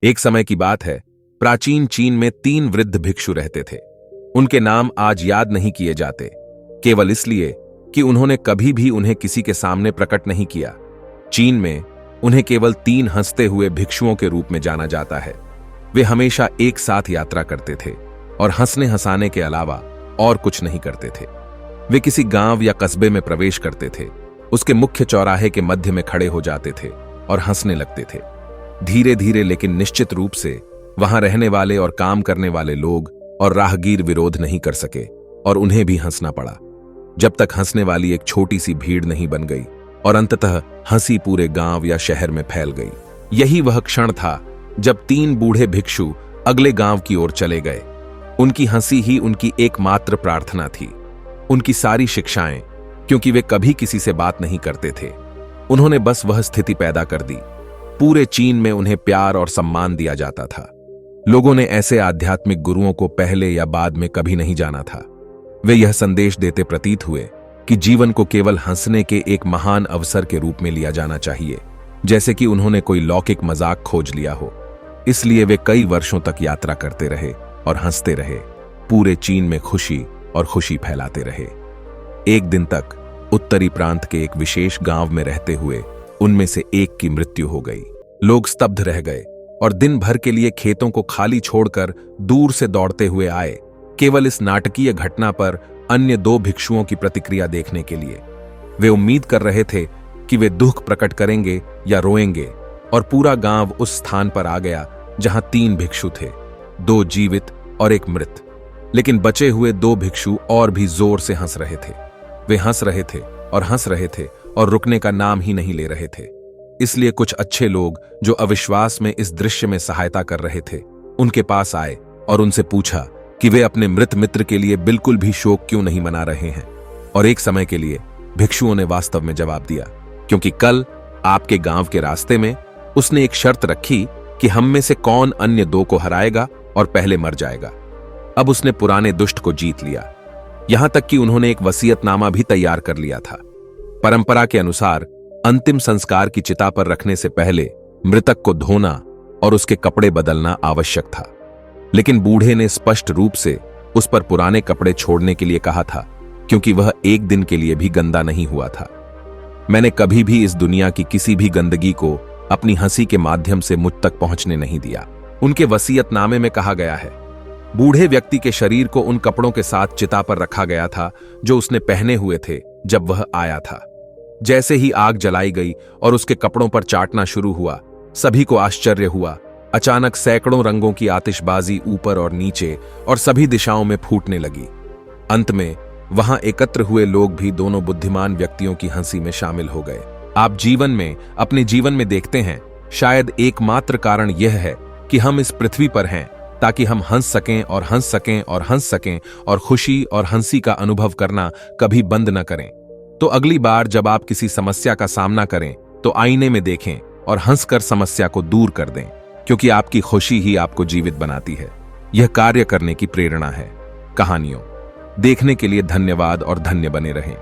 एक समय की बात है, प्राचीन चीन में 3 वृद्ध भिक्षु रहते थे। उनके नाम आज याद नहीं किए जाते, केवल इसलिए कि उन्होंने कभी भी उन्हें किसी के सामने प्रकट नहीं किया। चीन में उन्हें केवल 3 हंसते हुए भिक्षुओं के रूप में जाना जाता है। वे हमेशा एक साथ यात्रा करते थे और हंसने हंसाने के अलावा और कुछ नहीं करते थे। वे किसी गांव या कस्बे में प्रवेश करते थे, उसके मुख्य चौराहे के मध्य में खड़े हो जाते थे और हंसने लगते थे। धीरे धीरे लेकिन निश्चित रूप से वहां रहने वाले और काम करने वाले लोग और राहगीर विरोध नहीं कर सके और उन्हें भी हंसना पड़ा, जब तक हंसने वाली एक छोटी सी भीड़ नहीं बन गई और अंततः हंसी पूरे गांव या शहर में फैल गई। यही वह क्षण था जब 3 बूढ़े भिक्षु अगले गांव की ओर चले गए। उनकी हंसी ही उनकी एकमात्र प्रार्थना थी। उनकी सारी शिक्षाएं, क्योंकि वे कभी किसी से बात नहीं करते थे, उन्होंने बस वह स्थिति पैदा कर दी। पूरे चीन में उन्हें प्यार और सम्मान दिया जाता था। लोगों ने ऐसे आध्यात्मिक गुरुओं को पहले या बाद में कभी नहीं जाना था। वे यह संदेश देते प्रतीत हुए कि जीवन को केवल हंसने के एक महान अवसर के रूप में लिया जाना चाहिए, जैसे कि उन्होंने कोई लौकिक मजाक खोज लिया हो। इसलिए वे कई वर्षों तक यात्रा करते रहे और हंसते रहे, पूरे चीन में खुशी और खुशी फैलाते रहे। एक दिन तक उत्तरी प्रांत के एक विशेष गांव में रहते हुए उनमें से एक की मृत्यु हो गई। लोग स्तब्ध रह गए और दिन भर के लिए खेतों को खाली छोड़कर दूर से दौड़ते हुए आए, केवल इस नाटकीय घटना पर अन्य 2 भिक्षुओं की प्रतिक्रिया देखने के लिए। वे उम्मीद कर रहे थे कि वे दुख प्रकट करेंगे या रोएंगे, और पूरा गांव उस स्थान पर आ गया जहां 3 भिक्षु थे, 2 जीवित और 1 मृत। लेकिन बचे हुए 2 भिक्षु और भी जोर से हंस रहे थे। वे हंस रहे थे और हंस रहे थे और रुकने का नाम ही नहीं ले रहे थे। इसलिए कुछ अच्छे लोग जो अविश्वास में इस दृश्य में सहायता कर रहे थे, उनके पास आए और उनसे पूछा कि वे अपने मृत मित्र के लिए बिल्कुल भी शोक क्यों नहीं मना रहे हैं। और एक समय के लिए भिक्षुओं ने वास्तव में जवाब दिया, क्योंकि कल आपके गांव के रास्ते में उसने एक शर्त रखी कि हम में से कौन अन्य 2 को हराएगा और पहले मर जाएगा। अब उसने पुराने दुष्ट को जीत लिया। यहां तक कि उन्होंने एक वसीयतनामा भी तैयार कर लिया था। परंपरा के अनुसार अंतिम संस्कार की चिता पर रखने से पहले मृतक को धोना और उसके कपड़े बदलना आवश्यक था। लेकिन बूढ़े ने स्पष्ट रूप से उस पर पुराने कपड़े छोड़ने के लिए कहा था, क्योंकि वह एक दिन के लिए भी गंदा नहीं हुआ था। मैंने कभी भी इस दुनिया की किसी भी गंदगी को अपनी हंसी के माध्यम से मुझ तक पहुंचने नहीं दिया। उनके वसीयतनामे में कहा गया है, बूढ़े व्यक्ति के शरीर को उन कपड़ों के साथ चिता पर रखा गया था जो उसने पहने हुए थे जब वह आया था। जैसे ही आग जलाई गई और उसके कपड़ों पर चाटना शुरू हुआ, सभी को आश्चर्य हुआ। अचानक सैकड़ों रंगों की आतिशबाजी ऊपर और नीचे और सभी दिशाओं में फूटने लगी। अंत में वहां एकत्र हुए लोग भी दोनों बुद्धिमान व्यक्तियों की हंसी में शामिल हो गए। आप अपने जीवन में देखते हैं, शायद एकमात्र कारण यह है कि हम इस पृथ्वी पर हैं ताकि हम हंस सकें और हंस सकें और हंस सकें और खुशी और हंसी का अनुभव करना कभी बंद न करें। तो अगली बार जब आप किसी समस्या का सामना करें तो आईने में देखें और हंसकर समस्या को दूर कर दें, क्योंकि आपकी खुशी ही आपको जीवित बनाती है। यह कार्य करने की प्रेरणा है। कहानियों देखने के लिए धन्यवाद और धन्य बने रहें।